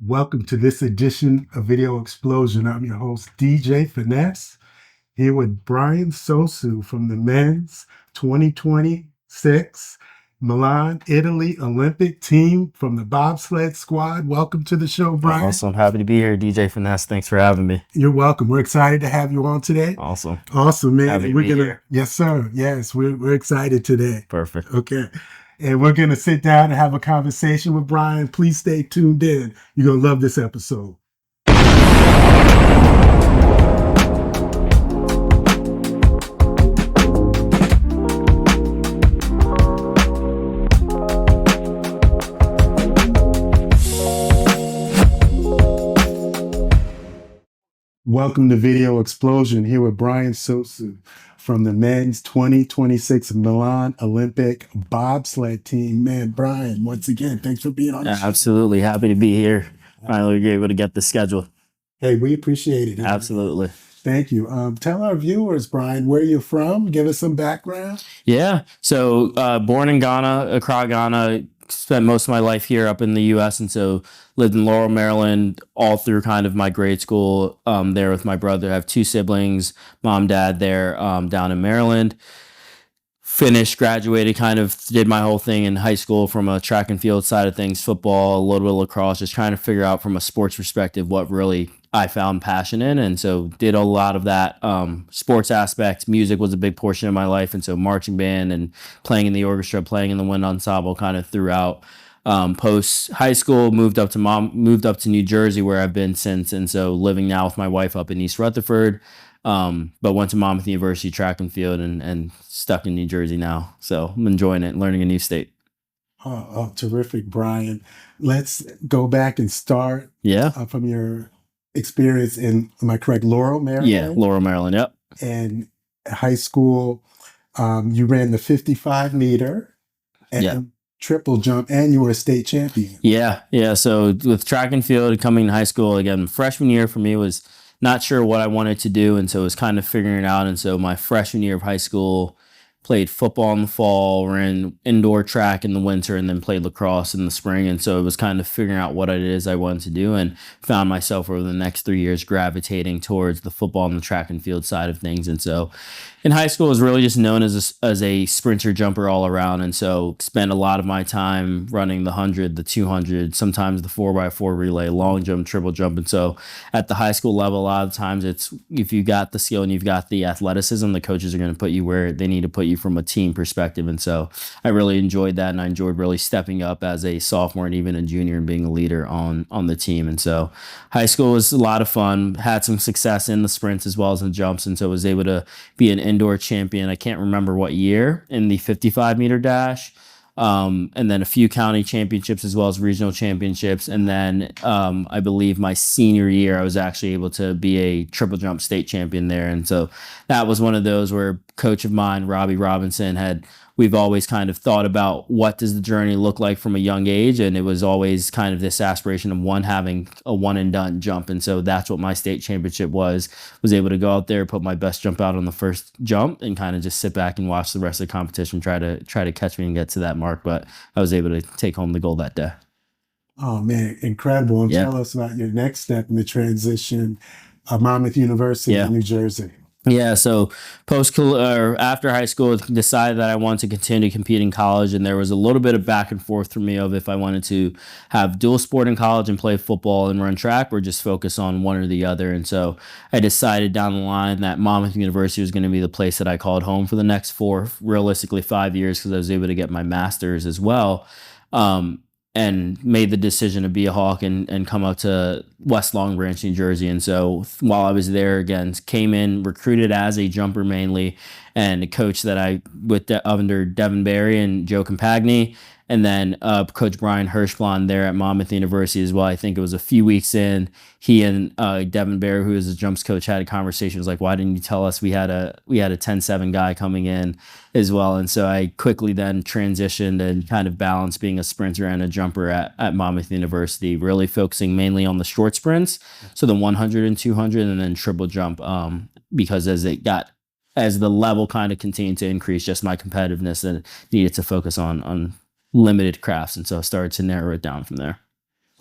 Welcome to this edition of Video Explosion. I'm your host, DJ Finesse, here with Bryan Sosoo from the men's 2026 Milan, Italy Olympic team from the bobsled squad. Welcome to the show, Bryan. Awesome. Happy to be here, DJ Finesse. Thanks for having me. You're welcome. We're excited to have you on today. Awesome. Awesome, man. Happy to We're be gonna, here. yes, sir. Yes, we're excited today. Perfect. Okay. And we're going to sit down and have a conversation with Bryan. Please stay tuned in. You're going to love this episode. Welcome to Video Explosion, here with Bryan Sosoo from the men's 2026 Milan Olympic bobsled team. Man, Bryan, once again, thanks for being on the show. Absolutely. Happy to be here. Finally, we're able to get the schedule. Hey, we appreciate it. Absolutely. Thank you. Tell our viewers, Bryan, where you're from. Give us some background. Yeah. So born in Ghana, Accra, Ghana. Spent most of my life here up in the U.S. and so lived in Laurel, Maryland, all through kind of my grade school there with my brother. I have two siblings, mom, dad there down in Maryland. Finished, graduated, kind of did my whole thing in high school from a track and field side of things, football, a little bit of lacrosse, just trying to figure out from a sports perspective what really I found passion in. And so did a lot of that sports aspects. Music was a big portion of my life. And so marching band and playing in the orchestra, playing in the wind ensemble kind of throughout. Post high school, moved up to New Jersey where I've been since. And so living now with my wife up in East Rutherford. But went to Monmouth University track and field and stuck in New Jersey now. So I'm enjoying it, learning a new state. Oh, terrific, Bryan. Let's go back and start from your experience in, am I correct, Laurel, Maryland? Yeah, Laurel, Maryland, yep. And high school, you ran the 55 meter and triple jump, and you were a state champion. Yeah. So with track and field coming to high school, again, freshman year for me was not sure what I wanted to do, and so it was kind of figuring it out. And so my freshman year of high school, played football in the fall, ran indoor track in the winter, and then played lacrosse in the spring. And so it was kind of figuring out what it is I wanted to do, and found myself over the next 3 years gravitating towards the football and the track and field side of things. And so in high school, I was really just known as a sprinter jumper all around. And so spent a lot of my time running the 100, the 200, sometimes the 4x4 relay, long jump, triple jump. And so at the high school level, a lot of times it's if you got the skill and you've got the athleticism, the coaches are going to put you where they need to put you from a team perspective. And so I really enjoyed that, and I enjoyed really stepping up as a sophomore and even a junior and being a leader on the team. And so high school was a lot of fun, had some success in the sprints as well as in jumps, and so was able to be an indoor champion. I can't remember what year in the 55 meter dash. And then a few county championships as well as regional championships. And then I believe my senior year, I was actually able to be a triple jump state champion there. And so that was one of those where coach of mine, Robbie Robinson, we've always kind of thought about what does the journey look like from a young age. And it was always kind of this aspiration of having a one and done jump. And so that's what my state championship was able to go out there, put my best jump out on the first jump and kind of just sit back and watch the rest of the competition, try to catch me and get to that mark. But I was able to take home the gold that day. Oh man, incredible. And tell us about your next step in the transition of Monmouth University in New Jersey. Yeah, so after high school, decided that I wanted to continue to compete in college, and there was a little bit of back and forth for me of if I wanted to have dual sport in college and play football and run track, or just focus on one or the other. And so I decided down the line that Monmouth University was going to be the place that I called home for the next realistically 5 years, because I was able to get my master's as well. And made the decision to be a Hawk and come up to West Long Branch, New Jersey. And so while I was there, again, came in, recruited as a jumper mainly, and a coach that under Devin Barry and Joe Compagni, and then Coach Bryan Hirschblond there at Monmouth University as well. I think it was a few weeks in, he and Devin Barry, who is a jumps coach, had a conversation. It was like, why didn't you tell us we had a 10-7 guy coming in as well? And so I quickly then transitioned and kind of balanced being a sprinter and a jumper at Monmouth University, really focusing mainly on the short sprints, so the 100 and 200, and then triple jump, because as the level kind of continued to increase, just my competitiveness, and needed to focus on limited crafts. And so I started to narrow it down from there.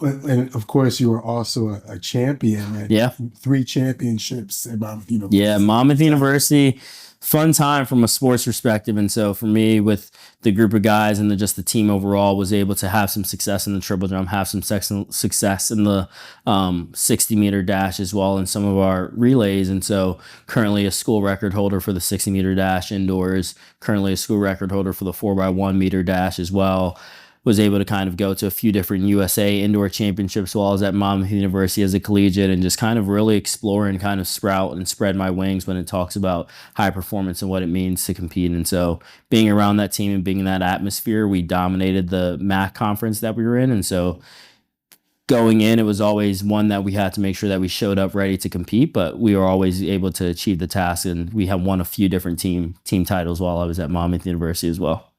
And of course, you were also a champion at Yeah. 3 championships at Monmouth Yeah, University. Monmouth University, fun time from a sports perspective. And so for me, with the group of guys and just the team overall, was able to have some success in the triple jump, have some success in the 60-meter dash as well, and some of our relays. And so currently a school record holder for the 60-meter dash indoors, currently a school record holder for the 4x1 meter dash as well. Was able to kind of go to a few different USA indoor championships while I was at Monmouth University as a collegiate, and just kind of really explore and kind of sprout and spread my wings when it talks about high performance and what it means to compete. And so being around that team and being in that atmosphere, we dominated the MAC conference that we were in. And so going in, it was always one that we had to make sure that we showed up ready to compete, but we were always able to achieve the task. And we have won a few different team titles while I was at Monmouth University as well.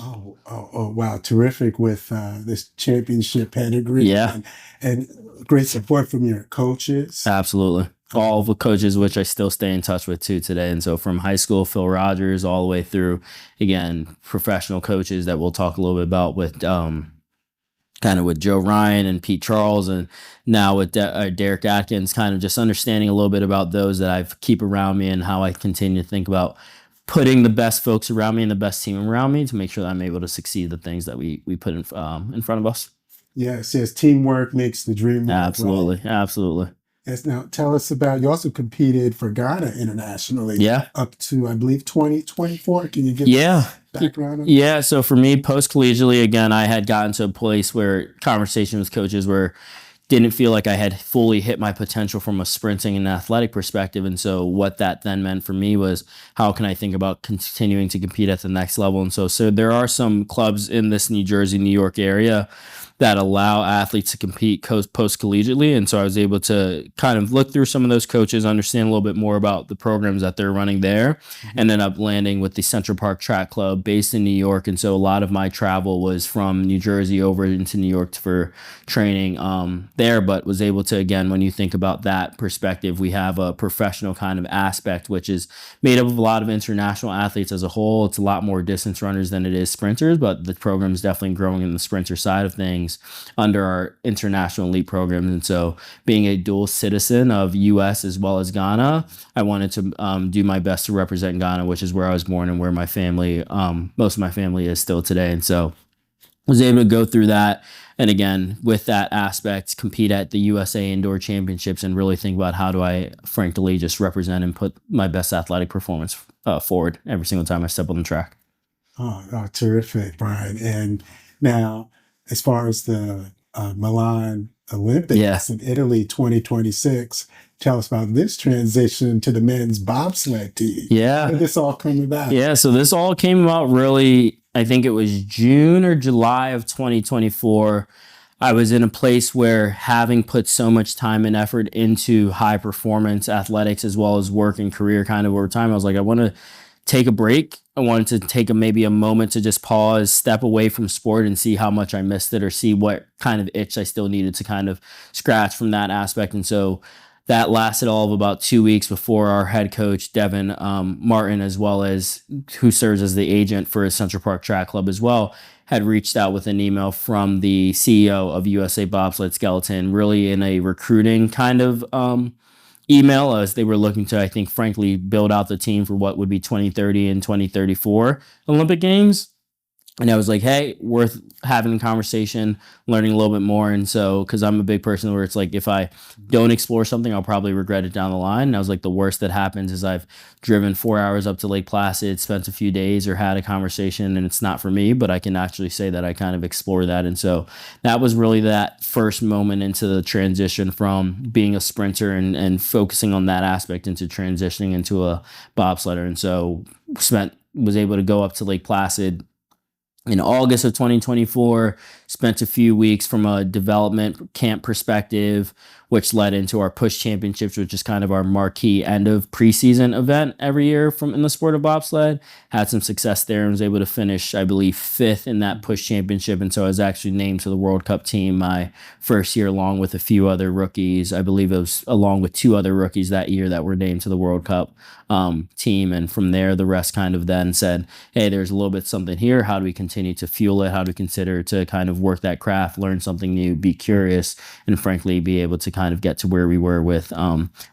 Oh, wow. Terrific with this championship pedigree. Yeah. And great support from your coaches. Absolutely. All of the coaches, which I still stay in touch with too today. And so from high school, Phil Rogers, all the way through, again, professional coaches that we'll talk a little bit about with kind of with Joe Ryan and Pete Charles, and now with Derek Atkins, kind of just understanding a little bit about those that I keep around me and how I continue to think about putting the best folks around me and the best team around me to make sure that I'm able to succeed the things that we put in front of us. Yes, teamwork makes the dream work. Absolutely, right? Absolutely. Yes. Now, tell us about, you also competed for Ghana internationally. Yeah. Up to, I believe, 2024. Can you give us background on that? Yeah. So for me, post-collegiately, again, I had gotten to a place where conversation with coaches where didn't feel like I had fully hit my potential from a sprinting and athletic perspective. And so what that then meant for me was, how can I think about continuing to compete at the next level? And so there are some clubs in this New Jersey, New York area that allow athletes to compete post-collegiately. And so I was able to kind of look through some of those coaches, understand a little bit more about the programs that they're running there, and then up landing with the Central Park Track Club based in New York. And so a lot of my travel was from New Jersey over into New York for training there, but was able to, again, when you think about that perspective, we have a professional kind of aspect, which is made up of a lot of international athletes as a whole. It's a lot more distance runners than it is sprinters, but the program is definitely growing in the sprinter side of things under our international elite programs. And so being a dual citizen of US as well as Ghana, I wanted to do my best to represent Ghana, which is where I was born and where my family, most of my family is still today. And so was able to go through that. And again, with that aspect, compete at the USA Indoor Championships and really think about how do I frankly just represent and put my best athletic performance forward every single time I step on the track. Oh, terrific, Bryan. And now, as far as the Milan Olympics in Italy 2026, tell us about this transition to the men's bobsled team. Yeah. How did this all come about? Yeah, so this all came about really, I think it was June or July of 2024. I was in a place where, having put so much time and effort into high performance athletics as well as work and career kind of over time, I was like, I want to take a break. I wanted to take maybe a moment to just pause, step away from sport and see how much I missed it, or see what kind of itch I still needed to kind of scratch from that aspect. And so that lasted all of about 2 weeks before our head coach, Devin Martin, as well as who serves as the agent for his Central Park Track Club as well, had reached out with an email from the CEO of USA Bobsled Skeleton, really in a recruiting kind of email, as they were looking to, I think, frankly, build out the team for what would be 2030 and 2034 Olympic Games. And I was like, hey, worth having a conversation, learning a little bit more. And so, because I'm a big person where it's like, if I don't explore something, I'll probably regret it down the line. And I was like, the worst that happens is I've driven 4 hours up to Lake Placid, spent a few days or had a conversation, and it's not for me, but I can actually say that I kind of explore that. And so that was really that first moment into the transition from being a sprinter and focusing on that aspect into transitioning into a bobsledder. And so was able to go up to Lake Placid in August of 2024, spent a few weeks from a development camp perspective, which led into our push championships, which is kind of our marquee end of preseason event every year in the sport of bobsled. Had some success there and was able to finish, I believe, 5th in that push championship. And so I was actually named to the World Cup team my first year, along with a few other rookies. I believe it was along with 2 other rookies that year that were named to the World Cup team. And from there, the rest kind of then said, hey, there's a little bit something here. How do we continue continue to fuel it, how to consider to kind of work that craft, learn something new, be curious, and frankly, be able to kind of get to where we were with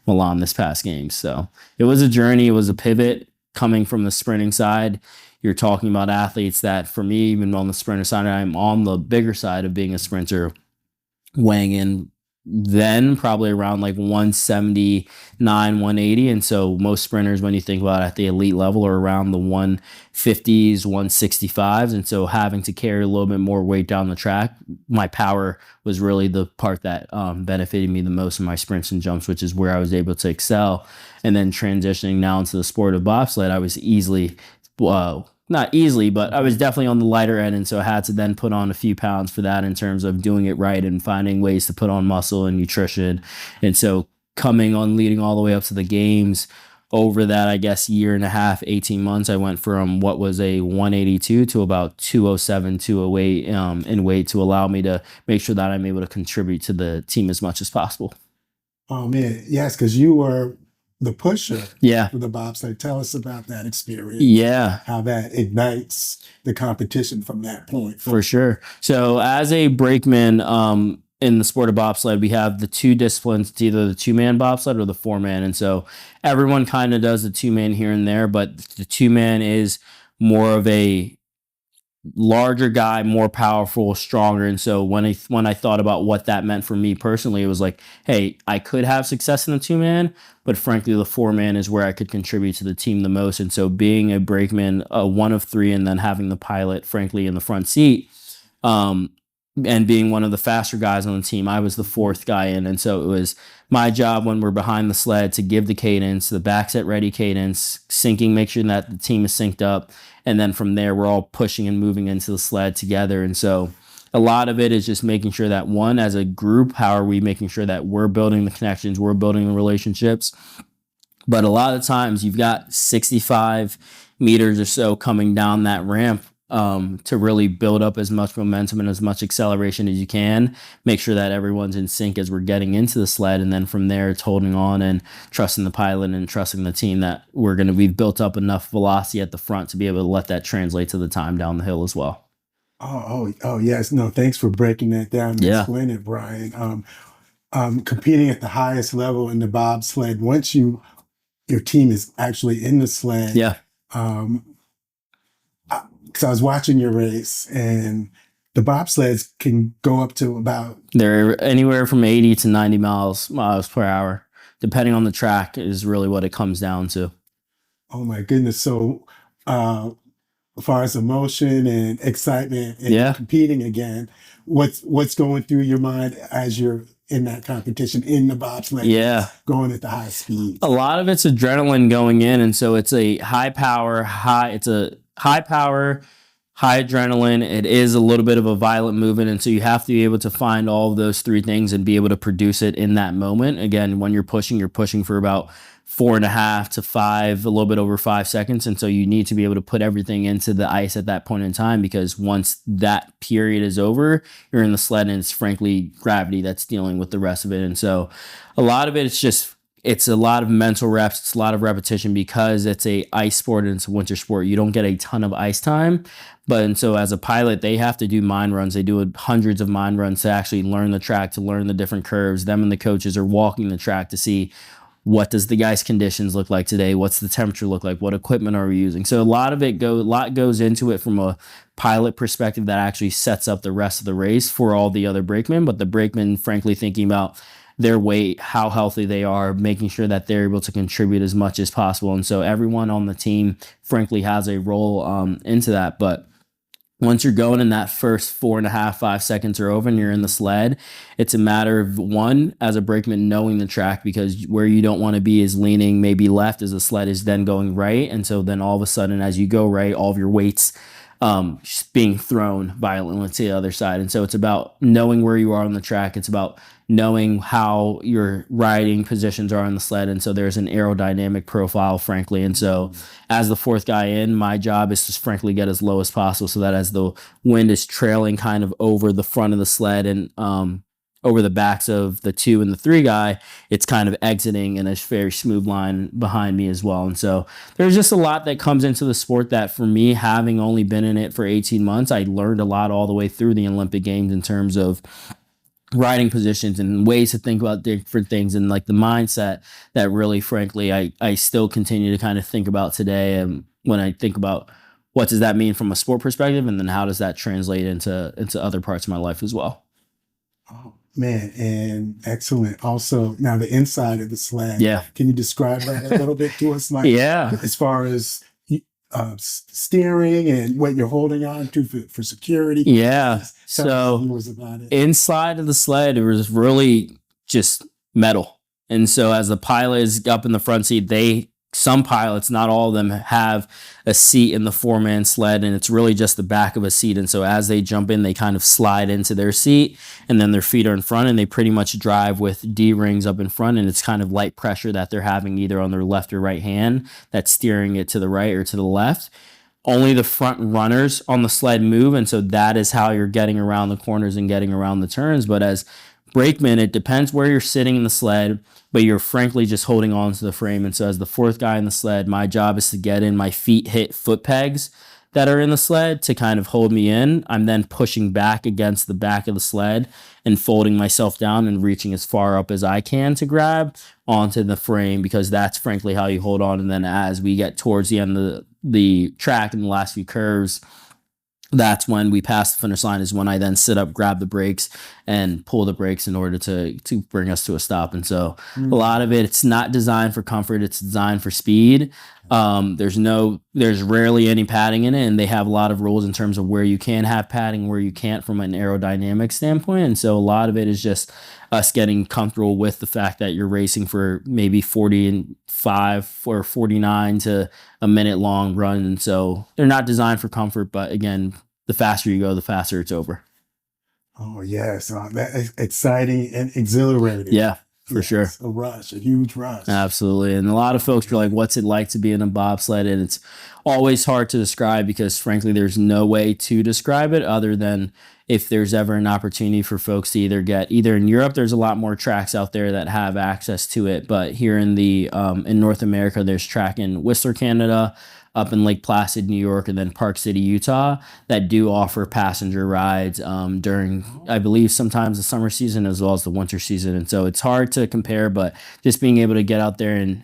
Milan this past game. So it was a journey. It was a pivot coming from the sprinting side. You're talking about athletes that, for me, even on the sprinter side, I'm on the bigger side of being a sprinter, weighing in then probably around like 179, 180. And so most sprinters, when you think about it, at the elite level, are around the 150s, 165s. And so having to carry a little bit more weight down the track, my power was really the part that benefited me the most in my sprints and jumps, which is where I was able to excel. And then transitioning now into the sport of bobsled, I was easily not easily, but I was definitely on the lighter end. And so I had to then put on a few pounds for that in terms of doing it right and finding ways to put on muscle and nutrition. And so leading all the way up to the games, over that, I guess, year and a half, 18 months, I went from what was a 182 to about 207, 208 in weight, to allow me to make sure that I'm able to contribute to the team as much as possible. Oh man, yes, because you were the pusher Yeah. for the bobsled. Tell us about that experience. Yeah. How that ignites the competition from that point. For sure. So as a brakeman in the sport of bobsled, we have the two disciplines. It's either the 2-man bobsled or the 4-man. And so everyone kind of does the 2-man here and there, but the 2-man is more of a larger guy, more powerful, stronger. And so when I thought about what that meant for me personally, it was like, hey, I could have success in the 2-man, but frankly, the 4-man is where I could contribute to the team the most. And so being a brakeman, one of three, and then having the pilot, frankly, in the front seat, and being one of the faster guys on the team, I was the fourth guy in. And so it was my job when we're behind the sled to give the cadence, the back set ready cadence, syncing, make sure that the team is synced up. And then from there, we're all pushing and moving into the sled together. And so a lot of it is just making sure that, one, as a group, how are we making sure that we're building the connections, we're building the relationships. But a lot of times you've got 65 meters or so coming down that ramp to really build up as much momentum and as much acceleration as you can. Make sure that everyone's in sync as we're getting into the sled. And then from there, it's holding on and trusting the pilot and trusting the team that we've built up enough velocity at the front to be able to let that translate to the time down the hill as well. Oh, yes. No, thanks for breaking that down and explaining it, Brian. Competing at the highest level in the bobsled, once your team is actually in the sled. Yeah. Because I was watching your race, and the bobsleds can go up to about... They're anywhere from 80 to 90 miles per hour, depending on the track, is really what it comes down to. Oh my goodness. So as far as emotion and excitement and competing again, what's going through your mind as you're in that competition in the bobsled? Going at the high speed. A lot of it's adrenaline going in, and so it's a high power, high adrenaline. It is a little bit of a violent movement, and so you have to be able to find all of those three things and be able to produce it in that moment. Again, when you're pushing for about 4.5 to 5, a little bit over 5 seconds. And so you need to be able to put everything into the ice at that point in time, because once that period is over, you're in the sled, and it's frankly gravity that's dealing with the rest of it. And so a lot of it is just, it's a lot of mental reps. It's a lot of repetition, because it's a ice sport and it's a winter sport. You don't get a ton of ice time. And so as a pilot, they have to do mind runs. They do hundreds of mind runs to actually learn the track, to learn the different curves. Them and the coaches are walking the track to see, what does the ice conditions look like today? What's the temperature look like? What equipment are we using? So a lot goes into it from a pilot perspective that actually sets up the rest of the race for all the other brakemen. But the brakemen, frankly, thinking about their weight, how healthy they are, making sure that they're able to contribute as much as possible. And so everyone on the team, frankly, has a role into that. But once you're going and that first 4.5, 5 seconds are over and you're in the sled, it's a matter of, one, as a brakeman, knowing the track, because where you don't want to be is leaning maybe left as the sled is then going right. And so then all of a sudden, as you go right, all of your weight's being thrown violently to the other side. And so it's about knowing where you are on the track. It's about knowing how your riding positions are on the sled. And so there's an aerodynamic profile, frankly. And so as the fourth guy in, my job is to frankly get as low as possible, so that as the wind is trailing kind of over the front of the sled and over the backs of the 2 and the 3 guy, it's kind of exiting in a very smooth line behind me as well. And so there's just a lot that comes into the sport that for me, having only been in it for 18 months, I learned a lot all the way through the Olympic Games in terms of riding positions and ways to think about different things and like the mindset that really frankly I still continue to kind of think about today. And when I think about what does that mean from a sport perspective, and then how does that translate into other parts of my life as well. Oh man, and excellent. Also, now the inside of the sled. Yeah. Can you describe that a little bit to us? Like, Yeah. as far as steering and what you're holding on to for security. Yeah. Tell us about it. Inside of the sled, it was really just metal. And so as the pilot is up in the front seat, some pilots, not all of them, have a seat in the 4-man sled, and it's really just the back of a seat. And so as they jump in, they kind of slide into their seat, and then their feet are in front, and they pretty much drive with D-rings up in front, and it's kind of light pressure that they're having either on their left or right hand that's steering it to the right or to the left. Only the front runners on the sled move, and so that is how you're getting around the corners and getting around the turns. But as brakeman, it depends where you're sitting in the sled, but you're frankly just holding on to the frame. And so as the 4th guy in the sled, my job is to get in, my feet hit foot pegs that are in the sled to kind of hold me in. I'm then pushing back against the back of the sled and folding myself down and reaching as far up as I can to grab onto the frame, because that's frankly how you hold on. And then as we get towards the end of the track in the last few curves, that's when we pass the finish line, is when I then sit up, grab the brakes, and pull the brakes in order to bring us to a stop. And so a lot of it's not designed for comfort, it's designed for speed. There's rarely any padding in it, and they have a lot of rules in terms of where you can have padding, where you can't from an aerodynamic standpoint. And so a lot of it is just us getting comfortable with the fact that you're racing for maybe 45 or 49 to a minute long run. And so they're not designed for comfort, but again, the faster you go, the faster it's over. Oh yes, that's exciting and exhilarating. Yeah, for sure. A rush, a huge rush. Absolutely. And a lot of folks are like, what's it like to be in a bobsled? And it's always hard to describe, because frankly, there's no way to describe it other than if there's ever an opportunity for folks to either in Europe, there's a lot more tracks out there that have access to it. But here in North America, there's track in Whistler, Canada, up in Lake Placid, New York, and then Park City, Utah, that do offer passenger rides during, I believe, sometimes the summer season as well as the winter season. And so it's hard to compare, but just being able to get out there and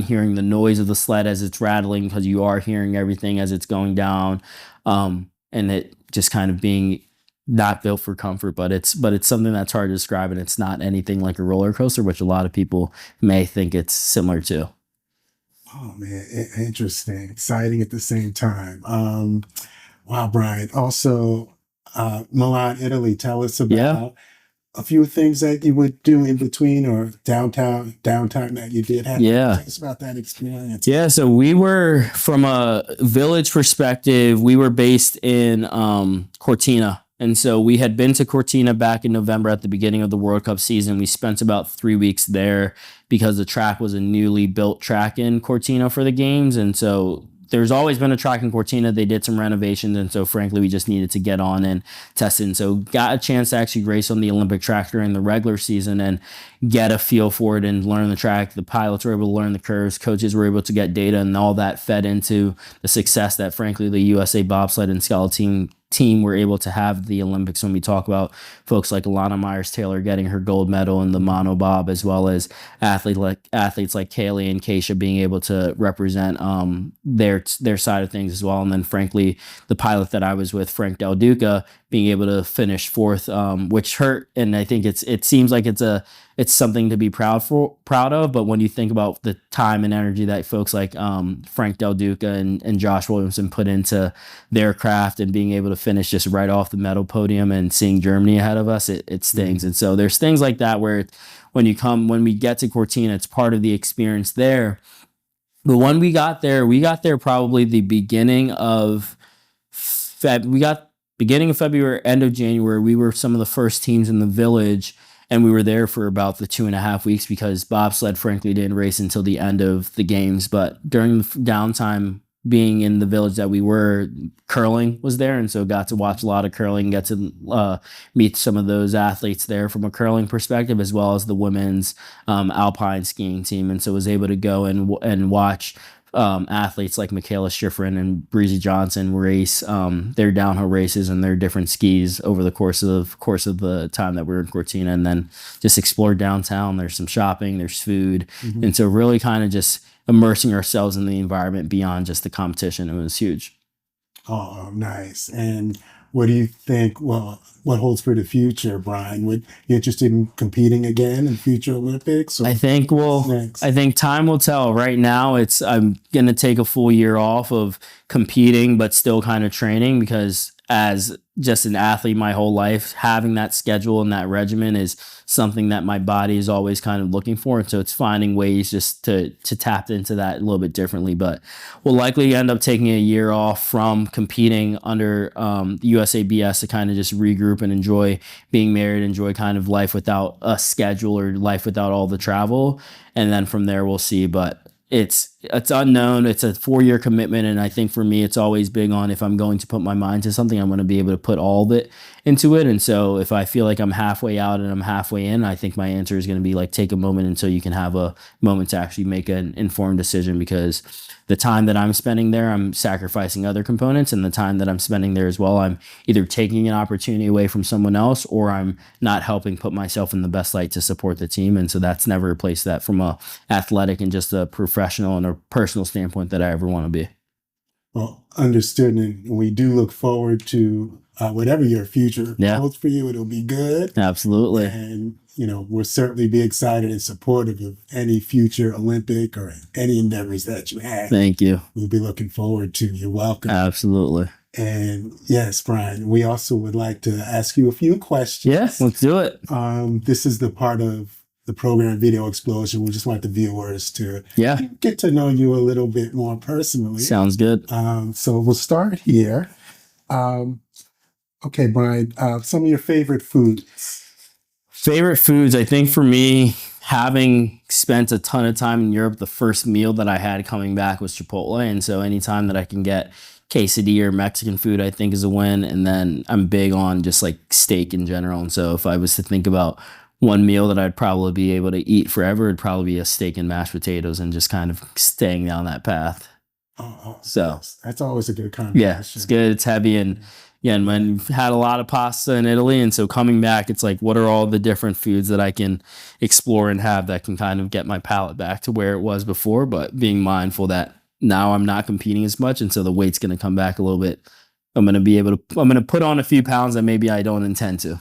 hearing the noise of the sled as it's rattling, because you are hearing everything as it's going down, and it just kind of being not built for comfort, but it's something that's hard to describe, and it's not anything like a roller coaster, which a lot of people may think it's similar to. Oh man, interesting, exciting at the same time. Wow, Bryan. Also, Milan, Italy. Tell us about a few things that you would do in between or downtown that you did have. Yeah. Tell us about that experience. Yeah, so we were, from a village perspective, we were based in Cortina. And so we had been to Cortina back in November at the beginning of the World Cup season. We spent about 3 weeks there because the track was a newly built track in Cortina for the games. And so there's always been a track in Cortina. They did some renovations. And so frankly, we just needed to get on and test it. And so got a chance to actually race on the Olympic track during the regular season and get a feel for it and learn the track. The pilots were able to learn the curves. Coaches were able to get data, and all that fed into the success that frankly the USA bobsled and skeleton team were able to have at the Olympics. When we talk about folks like Alana Myers-Taylor getting her gold medal in the monobob, as well as athletes like Kaylee and Keisha being able to represent their side of things as well. And then frankly, the pilot that I was with, Frank Del Duca, being able to finish fourth, which hurt. And I think it seems like it's something to be proud of. But when you think about the time and energy that folks like Frank Del Duca and Josh Williamson put into their craft, and being able to finish just right off the medal podium and seeing Germany ahead of us, it stings. And so there's things like that where when we get to Cortina, it's part of the experience there. But when we got there probably the beginning of beginning of February, end of January. We were some of the first teams in the village, and we were there for about the 2.5 weeks because bobsled frankly didn't race until the end of the games. But during the downtime being in the village that we were, curling was there, and so got to watch a lot of curling, get to meet some of those athletes there from a curling perspective, as well as the women's alpine skiing team, and so was able to go and watch athletes like Michaela Schifrin and Breezy Johnson race their downhill races and their different skis over the course of the time that we were in Cortina, and then just explore downtown. There's some shopping, there's food, and so really kind of just immersing ourselves in the environment beyond just the competition. It was huge. Oh, nice. And what do you think? Well, what holds for the future, Bryan? Would you interested in competing again in future Olympics? Or I think next? I think time will tell. Right now, I'm gonna take a full year off of competing, but still kind of training, because as just an athlete my whole life, having that schedule and that regimen is something that my body is always kind of looking for. And so it's finding ways just to tap into that a little bit differently. But we'll likely end up taking a year off from competing under the USABS to kind of just regroup and enjoy being married, enjoy kind of life without a schedule or life without all the travel. And then from there, we'll see. But it's unknown. It's a 4-year commitment, and I think for me, it's always big on, if I'm going to put my mind to something, I'm going to be able to put all of it into it. And so if I feel like I'm halfway out and I'm halfway in, I think my answer is going to be like, take a moment until you can have a moment to actually make an informed decision, because the time that I'm spending there, I'm sacrificing other components, and the time that I'm spending there as well, I'm either taking an opportunity away from someone else, or I'm not helping put myself in the best light to support the team. And so that's never replaced that from a athletic and just a professional and a personal standpoint that I ever want to be. Well, understood. And we do look forward to whatever your future holds for you. It'll be good. Absolutely. And, we'll certainly be excited and supportive of any future Olympic or any endeavors that you have. Thank you. We'll be looking forward to. You're welcome. Absolutely. And yes, Bryan, we also would like to ask you a few questions. Yeah, let's do it. This is the part of the program Video Explosion. We just want the viewers to get to know you a little bit more personally. Sounds good. So we'll start here. Okay, Bryan, some of your favorite foods. Favorite foods, I think for me, having spent a ton of time in Europe, the first meal that I had coming back was Chipotle. And so anytime that I can get quesadilla or Mexican food, I think is a win. And then I'm big on just like steak in general. And so if I was to think about one meal that I'd probably be able to eat forever, it'd probably be a steak and mashed potatoes, and just kind of staying down that path. So yes. That's always a good combination. Yeah, it's good. It's heavy. And and when I've had a lot of pasta in Italy, and so coming back, it's like, what are all the different foods that I can explore and have that can kind of get my palate back to where it was before, but being mindful that now I'm not competing as much, and so the weight's going to come back a little bit. I'm going to put on a few pounds that maybe I don't intend to.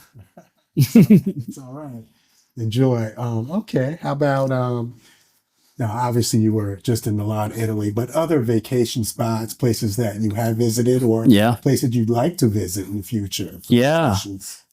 It's all right. Enjoy. Okay. How about, now obviously you were just in Milan, Italy, but other vacation spots, places that you have visited, or places you'd like to visit in the future? Yeah.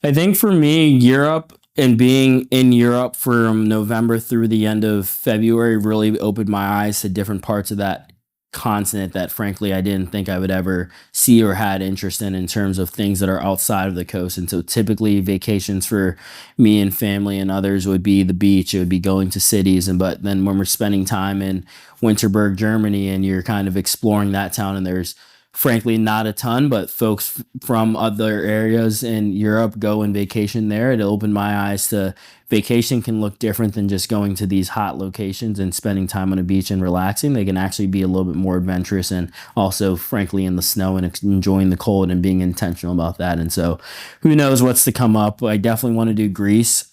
I think for me, Europe, and being in Europe from November through the end of February really opened my eyes to different parts of that continent that frankly I didn't think I would ever see or had interest in terms of things that are outside of the coast. And so typically vacations for me and family and others would be the beach, it would be going to cities. But then when we're spending time in Winterberg, Germany, and you're kind of exploring that town, and there's frankly not a ton, but folks from other areas in Europe go and vacation there. It opened my eyes to vacation can look different than just going to these hot locations and spending time on a beach and relaxing. They can actually be a little bit more adventurous, and also frankly in the snow and enjoying the cold and being intentional about that. And so who knows what's to come up. I definitely want to do Greece.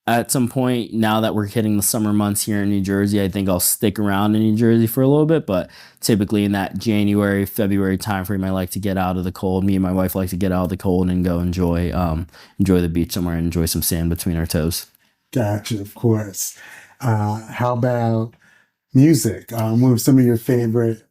At some point, now that we're hitting the summer months here in New Jersey, I think I'll stick around in New Jersey for a little bit. But typically in that January, February timeframe, I like to get out of the cold. Me and my wife like to get out of the cold and go enjoy the beach somewhere and enjoy some sand between our toes. Gotcha, of course. How about music? What are some of your favorite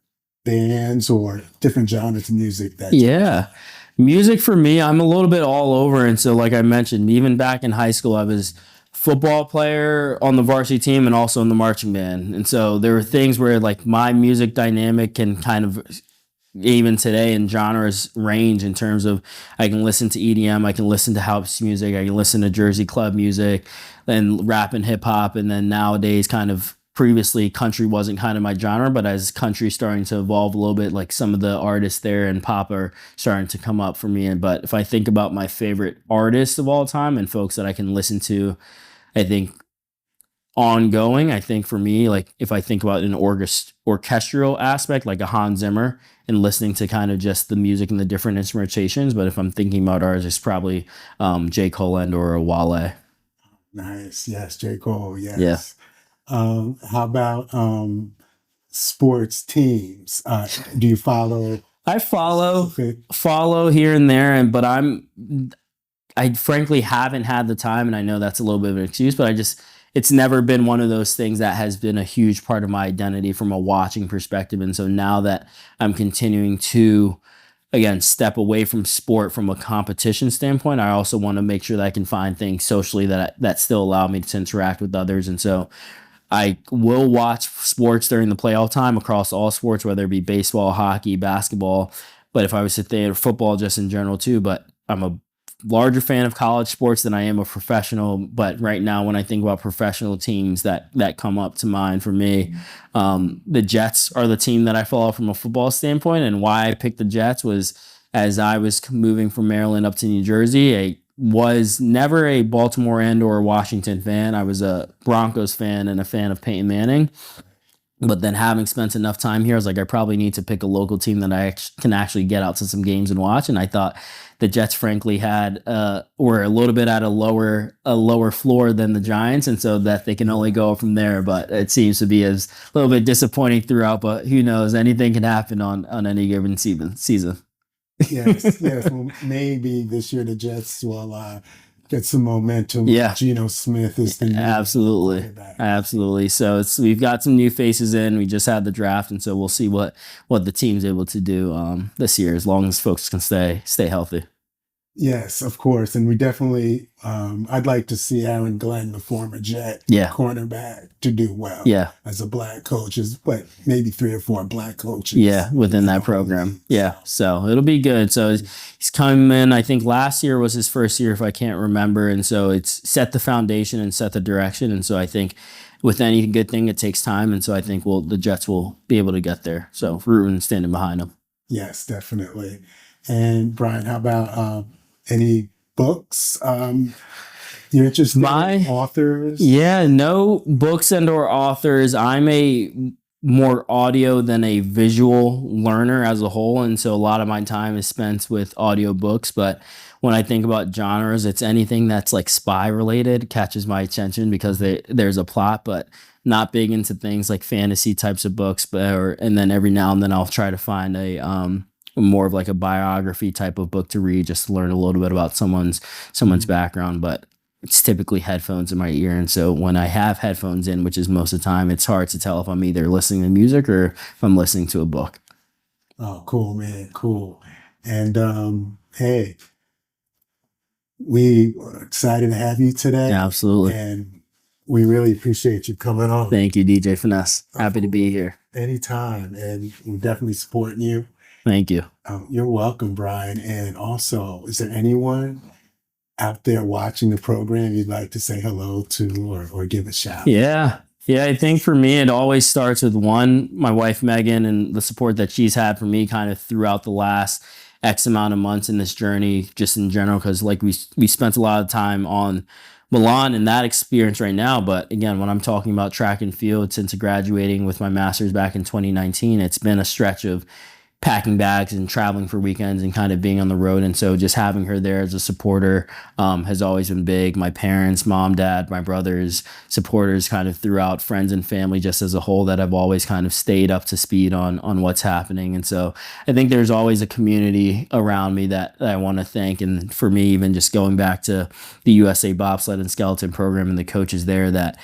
bands or different genres of music that music for me, I'm a little bit all over. And so like I mentioned, even back in high school, I was football player on the varsity team and also in the marching band. And so there were things where like my music dynamic can kind of, even today in genres, range in terms of I can listen to EDM, I can listen to house music, I can listen to Jersey club music, then rap and hip hop. And then nowadays kind of previously country wasn't kind of my genre, but as country starting to evolve a little bit, like some of the artists there and pop are starting to come up for me. But if I think about my favorite artists of all time and folks that I can listen to, I think ongoing, I think for me, like if I think about an orchestral aspect, like a Hans Zimmer, and listening to kind of just the music and the different instrumentations. But if I'm thinking about artists, it's probably J. Cole and or Wale. Nice. Yes, J. Cole. Yeah. Yes. How about sports teams? Do you follow? I follow specific- here and there, but I frankly haven't had the time, and I know that's a little bit of an excuse, but it's never been one of those things that has been a huge part of my identity from a watching perspective. And so now that I'm continuing to, again, step away from sport from a competition standpoint, I also want to make sure that I can find things socially that still allow me to interact with others. And so I will watch sports during the playoff time across all sports, whether it be baseball, hockey, basketball. But if I was to think of football just in general too, but I'm a larger fan of college sports than I am a professional. But right now, when I think about professional teams that come up to mind for me, the Jets are the team that I follow from a football standpoint. And why I picked the Jets was as I was moving from Maryland up to New Jersey, I was never a Baltimore and or Washington fan. I was a Broncos fan and a fan of Peyton Manning. But then having spent enough time here, I was like, I probably need to pick a local team that I can actually get out to some games and watch. And I thought the Jets, frankly, were a little bit at a lower floor than the Giants, and so that they can only go from there. But it seems to be a little bit disappointing throughout. But who knows? Anything can happen on any given season. Yes, yes. Well, maybe this year the Jets will get some momentum. Yeah. Geno Smith is the new quarterback. Absolutely. So we've got some new faces in. We just had the draft, and so we'll see what the team's able to do this year, as long as folks can stay healthy. Yes, of course. And we definitely, I'd like to see Aaron Glenn, the former Jet cornerback, to do well. Yeah. As a black coach, maybe 3 or 4 black coaches. Yeah, within that program. Yeah. So it'll be good. So he's come in, I think last year was his first year, if I can't remember. And so it's set the foundation and set the direction. And so I think with any good thing, it takes time. And so I think the Jets will be able to get there. So rooting and standing behind them. Yes, definitely. And Bryan, how about any books you're interested in? Authors? Yeah, no books and or authors. I'm a more audio than a visual learner as a whole, and so a lot of my time is spent with audiobooks. But when I think about genres, it's anything that's like spy related catches my attention because there's a plot, but not big into things like fantasy types of books. And then every now and then I'll try to find a more of like a biography type of book to read, just to learn a little bit about someone's background. But it's typically headphones in my ear, and so when I have headphones in, which is most of the time, it's hard to tell if I'm either listening to music or if I'm listening to a book. Oh, cool, man, cool. And hey, we are excited to have you today. Yeah, absolutely. And we really appreciate you coming on. Thank you, DJ Finesse. Happy to be here. Anytime, and we're definitely supporting you. Thank you. You're welcome, Bryan. And also, is there anyone out there watching the program you'd like to say hello to or give a shout? Yeah. I think for me, it always starts with my wife, Megan, and the support that she's had for me kind of throughout the last X amount of months in this journey, just in general, because like we spent a lot of time on Milan and that experience right now. But again, when I'm talking about track and field, since graduating with my master's back in 2019, it's been a stretch of packing bags and traveling for weekends and kind of being on the road. And so just having her there as a supporter has always been big. My parents, mom, dad, my brothers, supporters kind of throughout, friends and family just as a whole, that have always kind of stayed up to speed on what's happening. And so I think there's always a community around me that I want to thank. And for me, even just going back to the USA Bobsled and Skeleton program and the coaches there that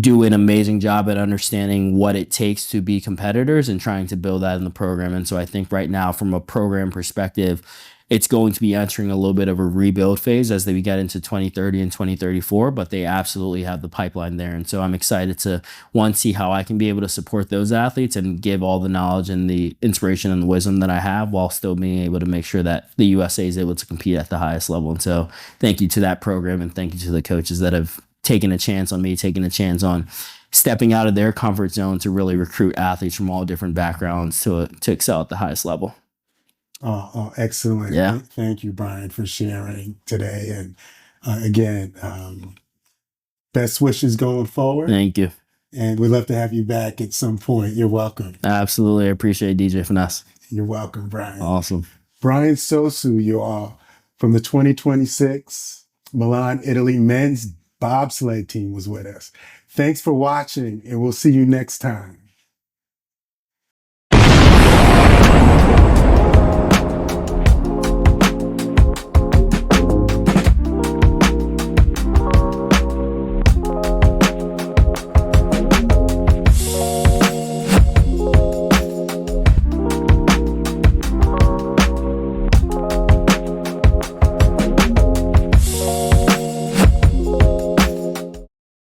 do an amazing job at understanding what it takes to be competitors and trying to build that in the program. And so I think right now, from a program perspective, it's going to be entering a little bit of a rebuild phase as we get into 2030 and 2034, but they absolutely have the pipeline there. And so I'm excited to, one, see how I can be able to support those athletes and give all the knowledge and the inspiration and the wisdom that I have while still being able to make sure that the USA is able to compete at the highest level. And so thank you to that program, and thank you to the coaches that have taking a chance on me, taking a chance on stepping out of their comfort zone to really recruit athletes from all different backgrounds to excel at the highest level. Excellent. Yeah. Thank you, Bryan, for sharing today. And again, best wishes going forward. Thank you. And we'd love to have you back at some point. You're welcome. Absolutely. I appreciate DJ Finesse. You're welcome, Bryan. Awesome. Bryan Sosoo, you all, from the 2026 Milan, Italy men's bobsled team was with us. Thanks for watching, and we'll see you next time.